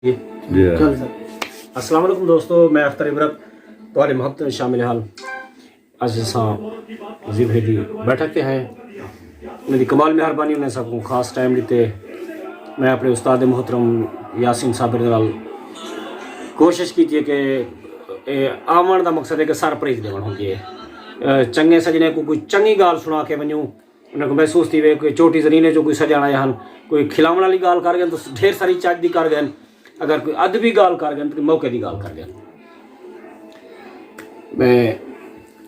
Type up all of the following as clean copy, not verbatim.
अस्सलाम वालेकुम दोस्तों, मैं अख्तर इबरत तुम्हारे मोहब्बत में शामिल हाल। अज असां ज़िबे दी बैठक ते हैं। मेरी कमाल मेहरबानी उन्हें सबको खास टाइम दिते। मैं अपने उस्ताद मोहतरम यासीन साबिर नाल कोशिश की थी कि आवन का मकसद है कि सरप्राइज देवन होंदी है। चंगे सजने को कोई चंगी गाल सुना के वनूँ उनको महसूस थी वे कोई चोटी ज़रीने जो कोई सजाना हन, कोई खिलावन वाली गाल कर गए तो ढेर सारी चज की कर गए। अगर कोई अदबी गाल कर गए तो मौके की गाल कर गए। मैं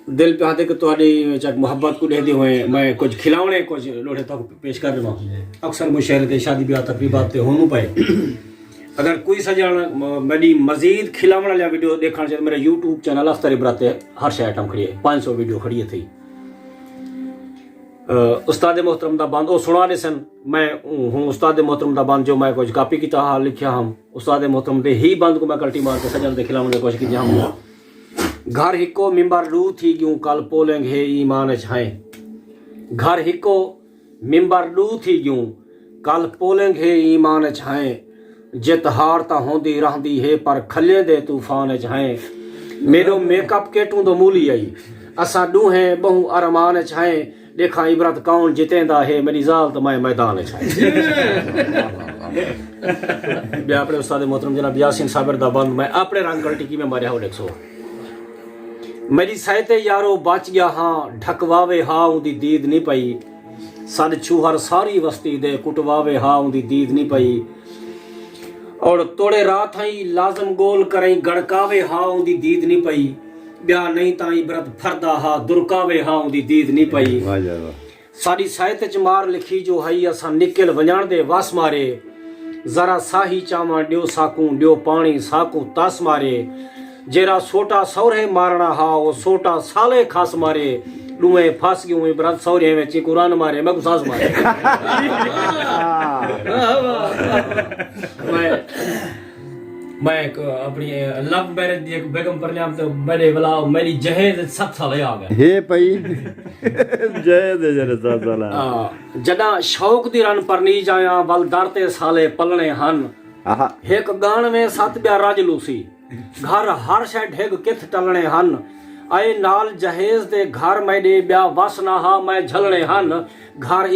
दिल पे आते कि थोड़ी चक मुहब्बत को देते हुए मैं कुछ खिलावने कुछ लोटे तक पेश कर रहा हूँ। अक्सर मुशहरे थे शादी ब्याह तकरीबात होने पाए। अगर कोई सजाना मेरी मजीद खिलावन वाला वीडियो देखना चाहिए मेरा यूट्यूब चैनल अख्तर इबरत हर शे आइटम खड़ी है, 500 वीडियो खड़ी थी। उस्ताद मोहतरम दा बंद वो सुना दे सन। मैं हूँ उस्ताद मोहतरम दा बंद जो मैं कुछ कापी किया हाल लिखा हम उस्ताद मोहतरम दे ही बंद को मैं कल्टी मार के सजन दे खिलाने की कोशिश की। हम घर हिको मिंबर रू थी क्यों कल पोलेंग है ईमान छाए। घर हिको मिंबर रू थी क्यों कल पोलेंग है ईमान छाए। जित हार ता होंदी रहंदी है पर खले दे तूफान छाए। मेरो मेकअप केटू तो मूली आई असा डूहे बहु अरमान छाए। देखा इबरत कौन जितेंदा है मेरी जाल तो मैं मैदान छाए। अपने उस्ताद मोहतरम जनाब यासीन साबिर दा बंद मैं अपने रंग कल्टी की में मारिया हो 100 मेरी सहते यारो बच गया हाँ ढकवावे हाँ उदी दीद नहीं पई। सद छूहर सारी वस्ती दे कुटवावे हाँ उदी दीद नहीं पई। और तोड़े रात ही लाजम गोल करई गड़कावे हाँ उदी दीद नहीं पई। ब्याह नहीं ता इबरत फरदा हा दुरकावे हाँ उदी दीद नहीं पई। साड़ी साहित्य च मार लिखी जो हई असा निकल वजाण दे वास मारे। जरा साही चावा ड्यो साकू ड्यो पानी साकू तास मारे। जेरा सोटा सौरे मारना हा वो सोटा साले खास मारे। लुए फस गयूं इबरत सौरे में ची कुरान मारे मैं सास मारे। मैं अपनी लव मैरिज दी एक बेगम परनाम तो मेरे वाला मेरी जहेज 7 साल आ गए हे पई जहेज जरे 7 साल जदा शौक दी रन परनी जाया बल दरते साले पलने हन। एक गान में 7 ब्या राज लूसी घर हर शे ढेग किथ टलने हन। आए नाल जहेज दे घर मैडे ब्या वसना हा मैं झलने हन। घर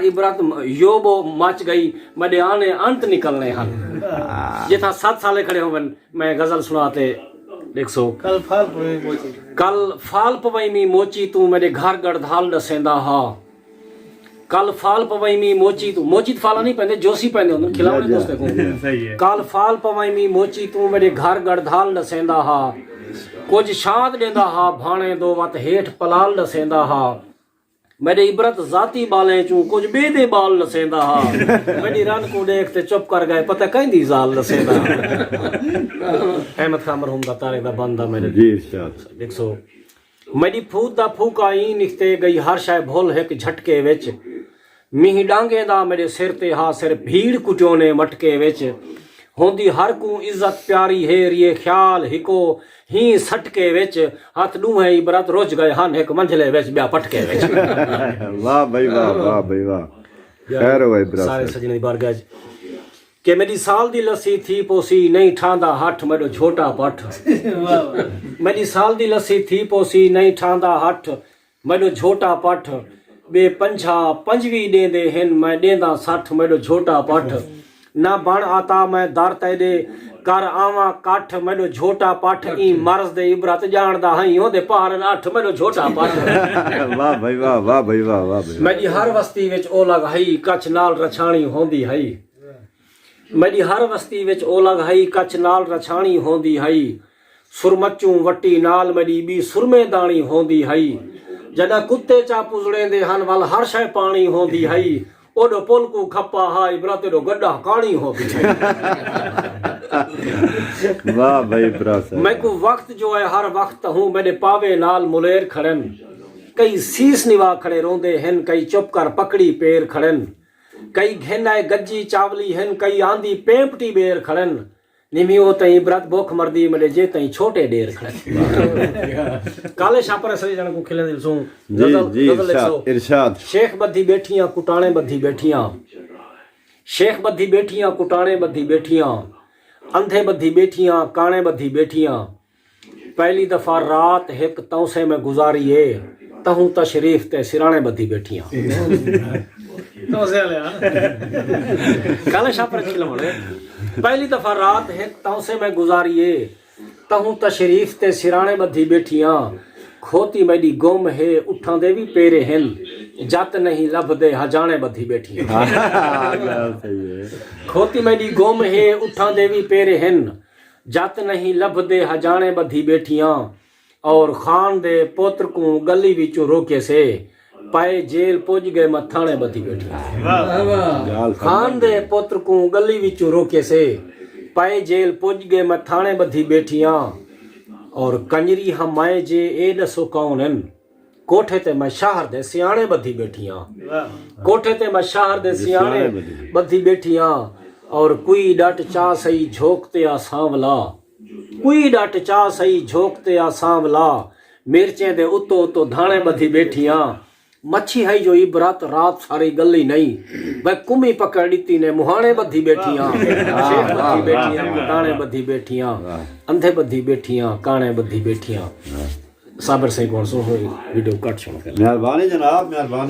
इबरत योबो मच गई मडे आने अंत निकलने हन। जिथा 7 साले खड़े हो मैं गजल सुनाते 100 कल फाल पवई मी मोची तू मेरे घर गढ़धाल दसेंदा हा। कल फाल पवई मी मोची तू मोची फाला नहीं पहने जोशी पहने होंगे खिलावने दोस्त को। कल फाल पवई मी मोची तू मेरे घर गढ़धाल दसेंदा हा। कुछ शाद देंदा हा भाणे दो वत हेठ पलाल दसेंदा हा। मेरे इबरत जाती बाले चू कुछ बेदे बाल नसेंदा हा। मेरी रन को देखते चुप कर गए पता कहीं दी जाल नसेंदा। अहमद खामर हुंदा तारे दा बंदा मेरे जी इरशाद 100 मेरी फूद दा फूका ई निकते गई हर शाय भोल है कि झटके विच। मीह डांगे दा मेरे सिर ते हा सिर भीड़ कुटोने मटके विच। होंदी हर को इज्जत प्यारी है रिए ख्याल हिको ही सटके विच। हाथ डूहे इबरत रोज गए हन एक मंझले विच ब्या पटके विच। वाह भाई वाह वाह भाई वाह खैर हो इबरत सारे सजने दी बारगाह के मेरी साल दी लस्सी थी पोसी नहीं ठांदा हठ मेरे झोटा पठ। मेरी साल दी लस्सी थी पोसी नहीं ठांदा हठ मेरे झोटा पठ। बे पंछा पंजवी देंदे हिन मैं देंदा 60 मेरे झोटा पठ। ना बण आता मैं दर तेरे कर आवा काठ मेरे झोटा पठ। ई मर्ज दे इबरत जानदा हई ओदे पार 8 मेरे झोटा पठ। वाह भाई वाह वाह भाई वाह वाह भाई मेरी हर वस्ती विच ओलग हई कच्छ नाल रछाणी होंदी हई। मेरी हर वस्ती विच ओलग हई कच्छ नाल रछाणी होंदी हई। सुरमचू वट्टी नाल मेरी बी सुरमे दाणी होंदी हई। जदा कुत्ते चा पुजड़ेंदे हन वल हर शय पाणी होंदी हई। ओडो पुल को खप्पा हा इबरत रो गड्ढा काणी होंदी हई। वाह भाई इबरत मैं को वक्त जो है हर वक्त हूँ मेरे पावे नाल मुलेर खड़न। कई सीस निवा खड़े रोंदे हन कई चुप कर पकड़ी पेर खड़न। कई घेनाए गज्जी चावली हन कई आंधी पेंपटी बेर खड़न। निमियो तई इबरत भूख मर्दी मेरे जे तई छोटे डेर खड़न। काले छापर सही जन को खिले दिल सू जी जी इरशाद शेख बद्धी बैठियां कुटाने बद्धी बैठियां। शेख बधी बैठियां कुटाणे बधी बैठियां अंधे बधी बैठियां काणे बधी बैठियां पहली दफा रात एक तौसे में गुजारिए तहूं तशरीफ ते सिराणे बधी बैठियां काले शाह पर अच्छी लमड़े पहली दफा रात एक तौसे में गुजारिए तहूं तशरीफ ते सिराणे बधी बैठियां खोती मेरी गुम है उठां दे भी पेरे हैं जत नहीं लभदे हजाने बधी बैठियां सही है खोती मेरी गुम है उठां दे भी पेरे हैं जत नहीं लभदे हजाने बधी बैठियां और खान दे पुत्र को गली विचों रोके से पाए जेल पुज गए मथाने बधी बैठियां खान दे पुत्र को गली विचों रोके से पाए जेल पुज गए मथाने बधी बैठियां और कंजरी हम माए जे ए दसो कौन हैं कोठे ते मैं शहर दे सियाणे बधी बैठियां कोठे ते मैं शहर दे सियाणे बधी बैठियां और कोई डट चा सही झोंकते आ सांवला कोई डट चा सही झोंकते आ सांवला मिर्चें दे उतो उतो धाणे बधी बैठियां मच्छी है जो इबरत रात सारी गली नहीं वह कुमी पकड़ दी ने मुहाने बधी बैठियां शेख बधी बैठियां कुटाणे बधी बैठियां अंधे बधी बैठियां काणे बधी बैठियां साबर से कौन सो वीडियो कट सुन मेहरबानी जनाब मेहरबानी